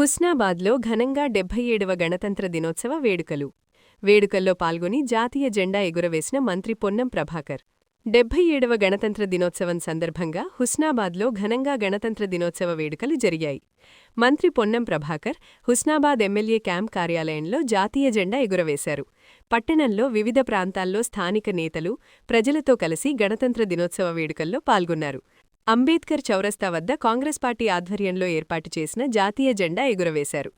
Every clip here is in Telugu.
హుస్నాబాద్లో ఘనంగా 77వ గణతంత్ర దినోత్సవ వేడుకల్లో పాల్గొని జాతీయ జెండా ఎగురవేసిన మంత్రి పొన్నం ప్రభాకర్. 77వ గణతంత్ర దినోత్సవం సందర్భంగా హుస్నాబాద్లో ఘనంగా గణతంత్ర దినోత్సవ వేడుకలు జరిగాయి. మంత్రి పొన్నం ప్రభాకర్ హుస్నాబాద్ ఎమ్మెల్యే క్యాంప్ కార్యాలయంలో జాతీయ జెండా ఎగురవేశారు. పట్టణంలో వివిధ ప్రాంతాల్లో స్థానిక నేతలు, ప్రజలతో కలిసి గణతంత్ర దినోత్సవ వేడుకల్లో పాల్గొన్నారు. అంబేద్కర్ చౌరస్తా వద్ద కాంగ్రెస్ పార్టీ ఆధ్వర్యంలో ఏర్పాటు చేసిన జాతీయ జెండా ఎగురవేశారు.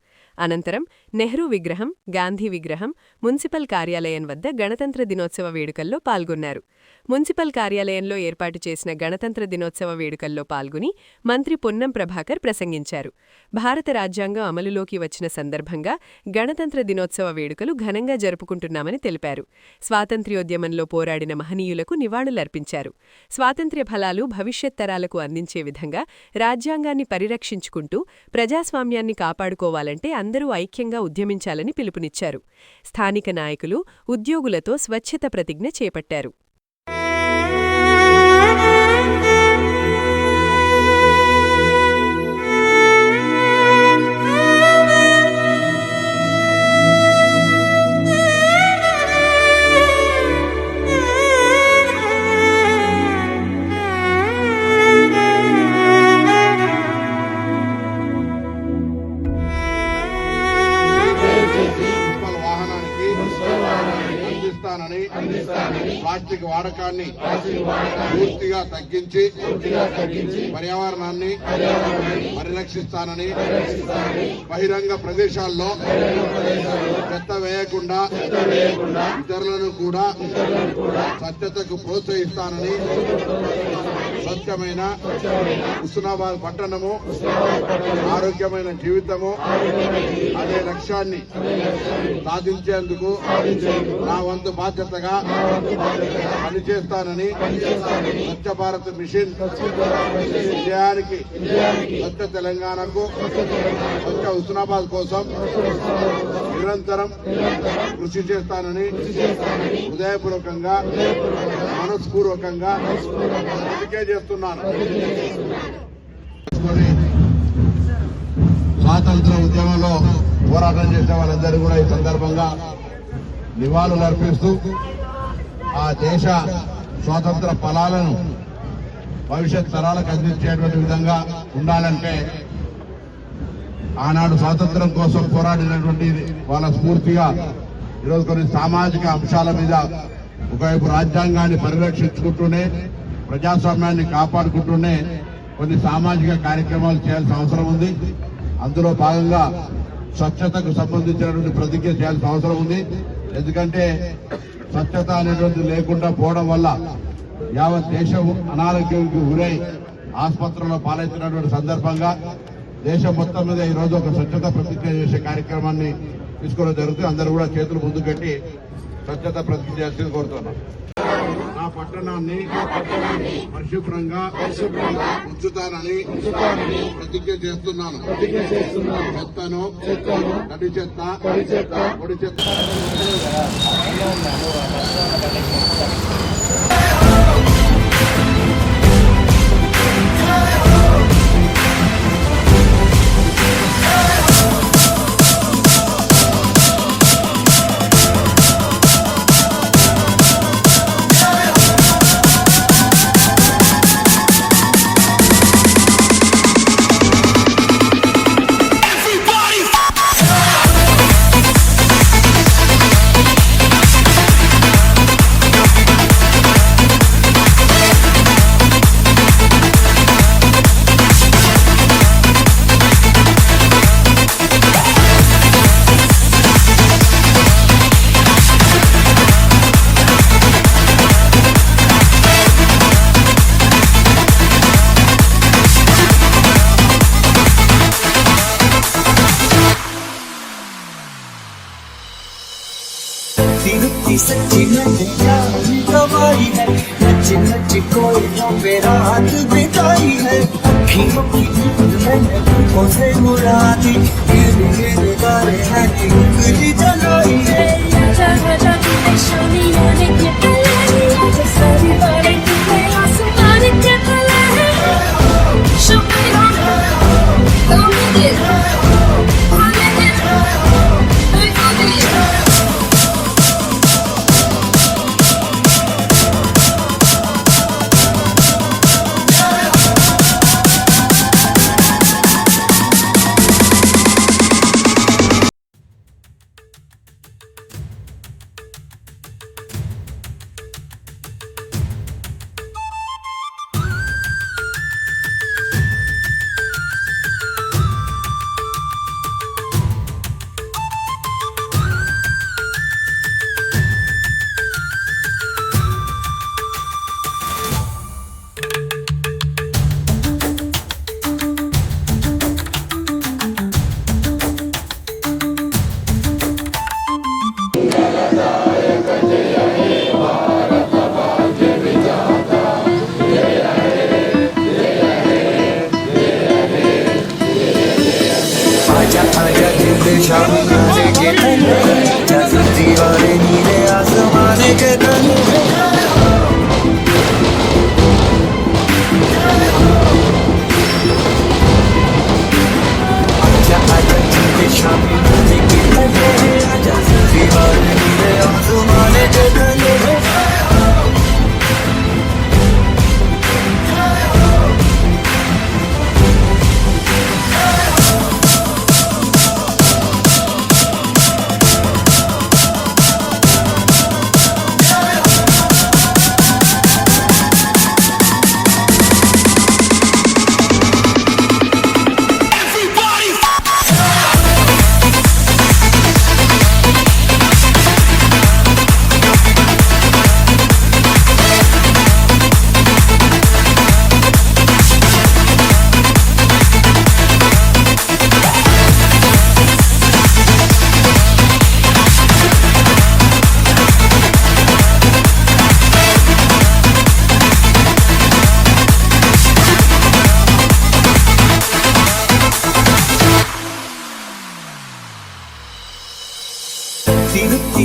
అనంతరం నెహ్రూ విగ్రహం, గాంధీ విగ్రహం, మున్సిపల్ కార్యాలయం వద్ద గణతంత్ర దినోత్సవ వేడుకల్లో పాల్గొన్నారు. మున్సిపల్ కార్యాలయంలో ఏర్పాటు చేసిన గణతంత్ర దినోత్సవ వేడుకల్లో పాల్గొని మంత్రి పొన్నం ప్రభాకర్ ప్రసంగించారు. భారత రాజ్యాంగం అమలులోకి వచ్చిన సందర్భంగా గణతంత్ర దినోత్సవ వేడుకలు ఘనంగా జరుపుకుంటున్నామని తెలిపారు. స్వాతంత్ర్యోద్యమంలో పోరాడిన మహనీయులకు నివాళులర్పించారు. స్వాతంత్ర్య ఫలాలు భవిష్యత్ తరాలకు అందించే విధంగా రాజ్యాంగాన్ని పరిరక్షించుకుంటూ ప్రజాస్వామ్యాన్ని కాపాడుకోవాలంటే అందరూ ఐక్యంగా ఉద్యమించాలని పిలుపునిచ్చారు. స్థానిక నాయకులు, ఉద్యోగులతో స్వచ్ఛత ప్రతిజ్ఞ చేపట్టారు. ప్లాస్టిక్ వాడకాన్ని పూర్తిగా తగ్గించి పర్యావరణాన్ని పరిరక్షిస్తానని, బహిరంగ ప్రదేశాల్లో చెత్త వేయకుండా ఇతరులను కూడా స్వచ్ఛతకు ప్రోత్సహిస్తానని, స్వచ్ఛమైన హుస్నాబాద్ పట్టణము, ఆరోగ్యమైన జీవితము అనే లక్ష్యాన్ని సాధించేందుకు నా వంతు బాధ్యతగా పనిచేస్తానని, స్వచ్ఛ భారత్ మిషన్ విజయానికి, స్వచ్ఛ తెలంగాణకు, స్వచ్ఛ హుస్నాబాద్ కోసం నిరంతరం కృషి చేస్తానని హృదయపూర్వకంగా, మనస్పూర్వకంగా ప్రతిజ్ఞ చేస్తున్నాను. స్వాతంత్ర ఉద్యమంలో పోరాటం చేసే వాళ్ళందరూ కూడా ఈ సందర్భంగా నివాళులు అర్పిస్తూ ఆ దేశ స్వాతంత్ర ఫలాలను భవిష్యత్ తరాలకు అందించేటువంటి విధంగా ఉండాలంటే ఆనాడు స్వాతంత్రం కోసం పోరాడినటువంటి వాళ్ళ స్ఫూర్తిగా ఈరోజు కొన్ని సామాజిక అంశాల మీద ఒకవైపు రాజ్యాంగాన్ని పరిరక్షించుకుంటూనే, ప్రజాస్వామ్యాన్ని కాపాడుకుంటూనే కొన్ని సామాజిక కార్యక్రమాలు చేయాల్సిన అవసరం ఉంది. అందులో భాగంగా స్వచ్ఛతకు సంబంధించినటువంటి ప్రతిజ్ఞ చేయాల్సిన అవసరం ఉంది. ఎందుకంటే స్వచ్ఛత అనేటువంటిది లేకుండా పోవడం వల్ల యావత్ దేశం అనారోగ్యానికి గురై ఆసుపత్రుల్లో పాలవుతున్నటువంటి సందర్భంగా దేశం మొత్తం మీద ఈరోజు ఒక స్వచ్ఛత ప్రతిజ్ఞ చేసే కార్యక్రమాన్ని తీసుకోవడం జరుగుతుంది. అందరూ కూడా చేతులు ముందు పెట్టి స్వచ్ఛత ప్రతిజ్ఞ చేసి కోరుతున్నాం. నా పట్టణాన్ని పరిశుభ్రంగా ఉంచుతానని ప్రతిజ్ఞ చేస్తున్నాను. చెత్తను, తడి చెత్త, పొడి చెత్త सच्ची नैया गवाई है, नच नच कोई पे रात बिताई है। अखियों की नींद मैंने तुमको से उड़ा दी, गिर गिर गारे हैं उंगली जलाई है। राजा राजा तूने शादी ने के तले, आज सारी बातें तूने आसमान के तले है। शुक्र तुम दिल के तन आजा आजा चलते शामी नदी के तले आजा दीवाने नीले आसमाने के तले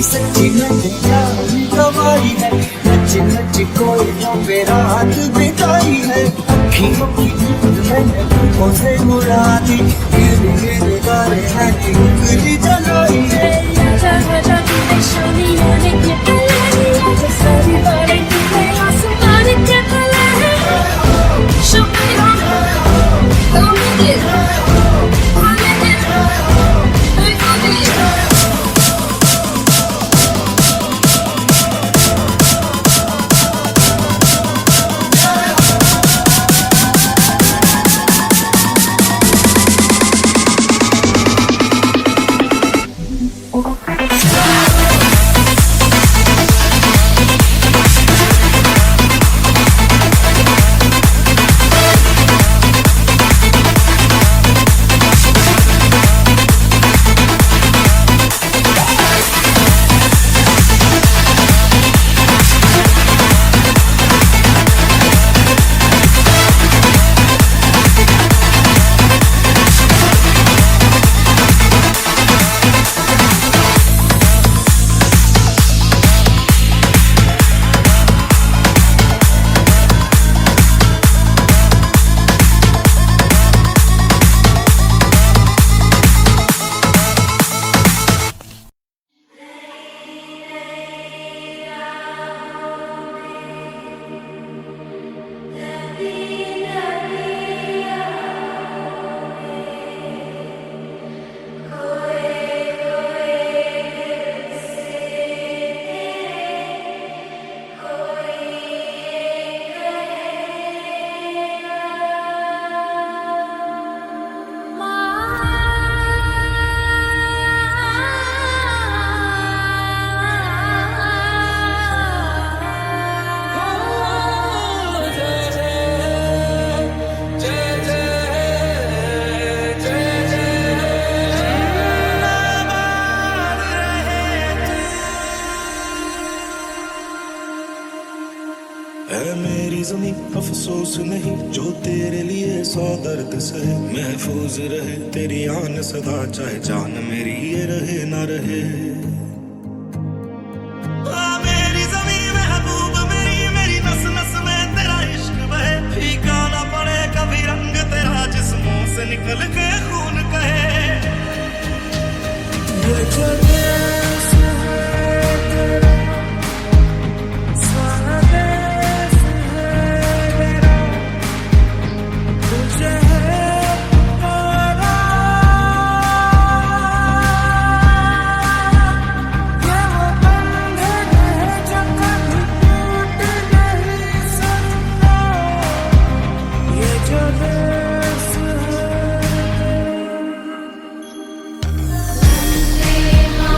सच्ची नैया कमाई है नच नच कोई पे रात बिताई है अखियों की नींद मैंने तुमको से उड़ा दी गिर गिर गारे हैं उंगली जलाई है आजा आजा तूने शामी होने के तले आजा सारी बातें तूने आसमान के तले Show me don't need it I need it I got it है मेरी ज़मीं अफसोस नहीं जो तेरे लिए सौ दर्द सहे महफूज रहे तेरी आन सदा चाहे जान मेरी ये रहे ना रहे मेरी ज़मीं महबूब मेरी नस नस में तेरा इश्क बहे फीका ना पड़े कभी रंग तेरा जिस्मों से निकल के खून कहे Hey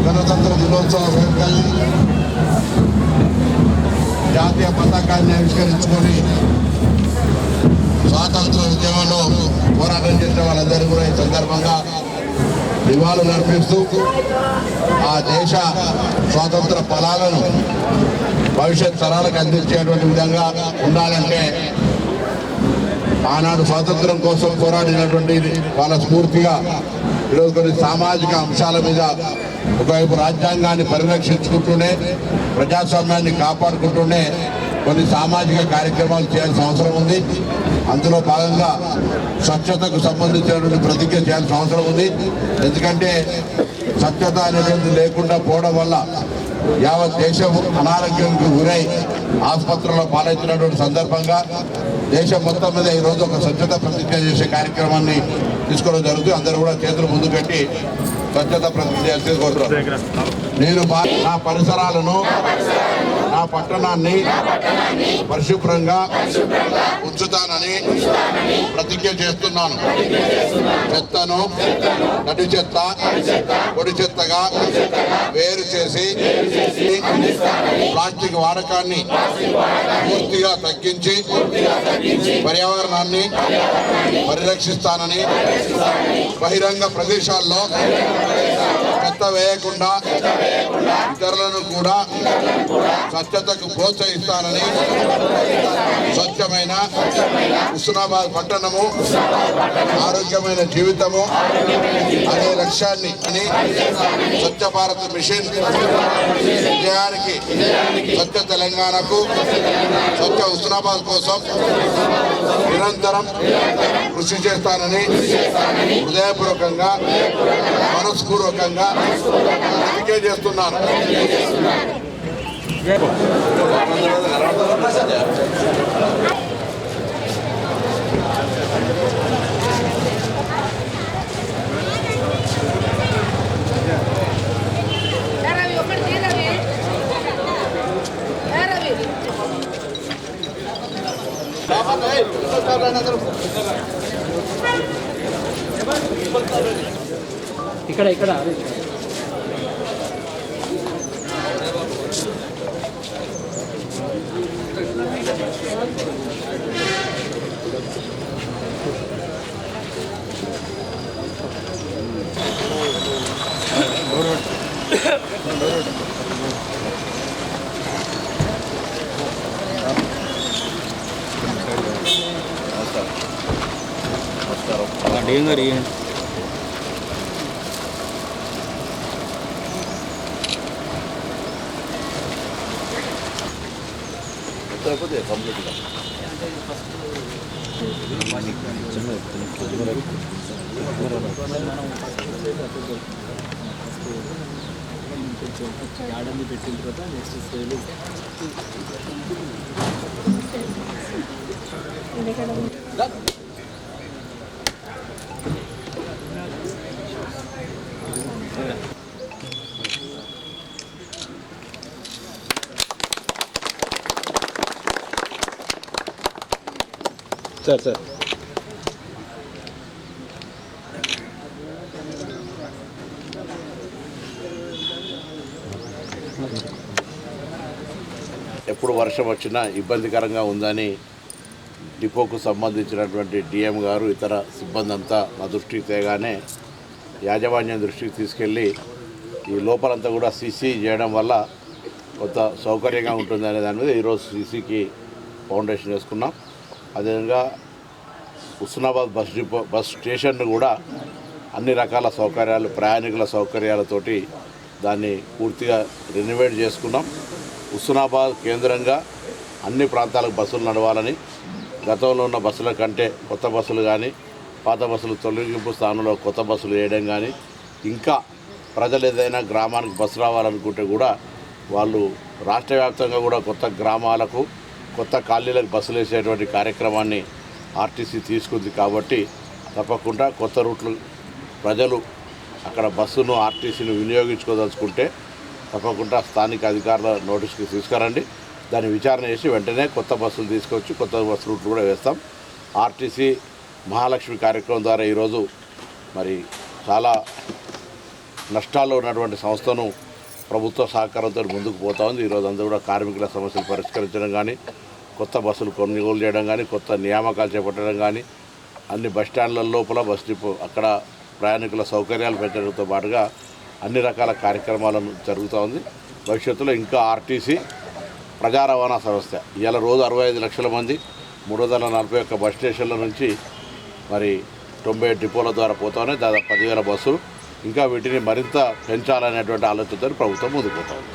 గణతంత్ర దినోత్సవ వేడుకల్ని జాతీయ పతాకాన్ని ఆవిష్కరించుకొని స్వాతంత్ర ఉద్యమంలో పోరాటం చేసిన వాళ్ళందరూ కూడా ఈ సందర్భంగా నివాళులు అర్పిస్తూ ఆ దేశ స్వాతంత్ర ఫలాలను భవిష్యత్ తరాలకు అందించేటువంటి విధంగా ఉండాలంటే ఆనాడు స్వాతంత్రం కోసం పోరాడినటువంటి వాళ్ళ స్ఫూర్తిగా ఈరోజు కొన్ని సామాజిక అంశాల మీద ఒకవైపు రాజ్యాంగాన్ని పరిరక్షించుకుంటూనే ప్రజాస్వామ్యాన్ని కాపాడుకుంటూనే కొన్ని సామాజిక కార్యక్రమాలు చేయాల్సిన అవసరం ఉంది. అందులో భాగంగా స్వచ్ఛతకు సంబంధించినటువంటి ప్రతిజ్ఞ చేయాల్సిన అవసరం ఉంది. ఎందుకంటే స్వచ్ఛత అనేటువంటి లేకుండా పోవడం వల్ల యావత్ దేశం అనారోగ్యానికి గురై ఆసుపత్రుల్లో పాలవుతున్నటువంటి సందర్భంగా దేశం మొత్తం మీద ఈరోజు ఒక స్వచ్ఛత ప్రతిజ్ఞ చేసే కార్యక్రమాన్ని తీసుకోవడం జరుగుతుంది. అందరూ కూడా చేతులు ముందు పెట్టి స్వచ్ఛత ప్రతిజ్ఞ చేసి కోరుతున్నారు. నేను నా పరిసరాలను నా పట్టణాన్ని పరిశుభ్రంగా ఉంచుతానని ప్రతిజ్ఞ చేస్తున్నాను. చెత్తను తడి చెత్త పొడి చెత్తగా వేరు చేసి ప్లాస్టిక్ వాడకాన్ని పూర్తిగా తగ్గించి పర్యావరణాన్ని పరిరక్షిస్తానని బహిరంగ ప్రదేశాల్లో చెత్త వేయకుండా ఇతరులను కూడా స్వచ్ఛతకు ప్రోత్సహిస్తానని స్వచ్ఛమైన హుస్నాబాద్ పట్టణము ఆరోగ్యమైన జీవితము అనే లక్ష్యాన్ని స్వచ్ఛ భారత్ మిషన్ విజయానికి స్వచ్ఛ తెలంగాణకు స్వచ్ఛ హుస్నాబాద్ కోసం నిరంతరం కృషి చేస్తానని హృదయపూర్వకంగా మనస్పూర్వకంగా ప్రతిజ్ఞ చేస్తున్నాను. ఇక్కడ ఇక్కడ డేంగర్ యాడని పెట్టిన తర్వాత నెక్స్ట్ సేల్ సార్ ఎప్పుడు వర్షం వచ్చినా ఇబ్బందికరంగా ఉందని డిపోకు సంబంధించినటువంటి డిఎం గారు ఇతర సిబ్బంది అంతా మా దృష్టికి తేగానే యాజమాన్యం దృష్టికి తీసుకెళ్ళి ఈ లోపలంతా కూడా సీసీ చేయడం వల్ల కొంత సౌకర్యంగా ఉంటుంది అనే దాని మీద ఈరోజు సీసీకి ఫౌండేషన్ వేసుకున్నాం. అదేవిధంగా హుస్నాబాద్ బస్ స్టేషన్ను కూడా అన్ని రకాల సౌకర్యాలు, ప్రయాణికుల సౌకర్యాలతోటి దాన్ని పూర్తిగా రెనోవేట్ చేసుకున్నాం. హుస్నాబాద్ కేంద్రంగా అన్ని ప్రాంతాలకు బస్సులు నడవాలని, గతంలో ఉన్న బస్సుల కంటే కొత్త బస్సులు కానీ, పాత బస్సులు తొలగింపు స్థానంలో కొత్త బస్సులు వేయడం కానీ, ఇంకా ప్రజలు ఏదైనా గ్రామానికి బస్సు రావాలనుకుంటే కూడా వాళ్ళు రాష్ట్ర వ్యాప్తంగా కూడా కొత్త గ్రామాలకు, కొత్త కాలనీలకు బస్సులు వేసేటువంటి కార్యక్రమాన్ని ఆర్టీసీ తీసుకుంది. కాబట్టి తప్పకుండా కొత్త రూట్లు ప్రజలు అక్కడ బస్సును ఆర్టీసీని వినియోగించుకోదలుచుకుంటే తప్పకుండా స్థానిక అధికారుల నోటీస్కి తీసుకురండి. దాన్ని విచారణ చేసి వెంటనే కొత్త బస్సులు తీసుకొచ్చి కొత్త బస్సు రూట్లు కూడా వేస్తాం. ఆర్టీసీ మహాలక్ష్మి కార్యక్రమం ద్వారా ఈరోజు మరి చాలా నష్టాల్లో ఉన్నటువంటి సంస్థను ప్రభుత్వ సహకారంతో ముందుకు పోతా ఉంది. ఈరోజు అందరూ కూడా కార్మికుల సమస్యలు పరిష్కరించడం కానీ, కొత్త బస్సులు కొనుగోలు చేయడం కానీ, కొత్త నియామకాలు చేపట్టడం కానీ, అన్ని బస్టాండ్ల లోపల బస్ డిపో అక్కడ ప్రయాణికుల సౌకర్యాలు పెంచడంతో పాటుగా అన్ని రకాల కార్యక్రమాలను జరుగుతూ ఉంది. భవిష్యత్తులో ఇంకా ఆర్టీసీ ప్రజా రవాణా సంస్థ ఇవాళ రోజు 65 లక్షల మంది 341 బస్ స్టేషన్ల నుంచి మరి 90 డిపోల ద్వారా పోతానే దాదాపు 10,000 బస్సులు, ఇంకా వీటిని మరింత పెంచాలనేటువంటి ఆలోచనతో ప్రభుత్వం ముందుకు పోతా ఉంది.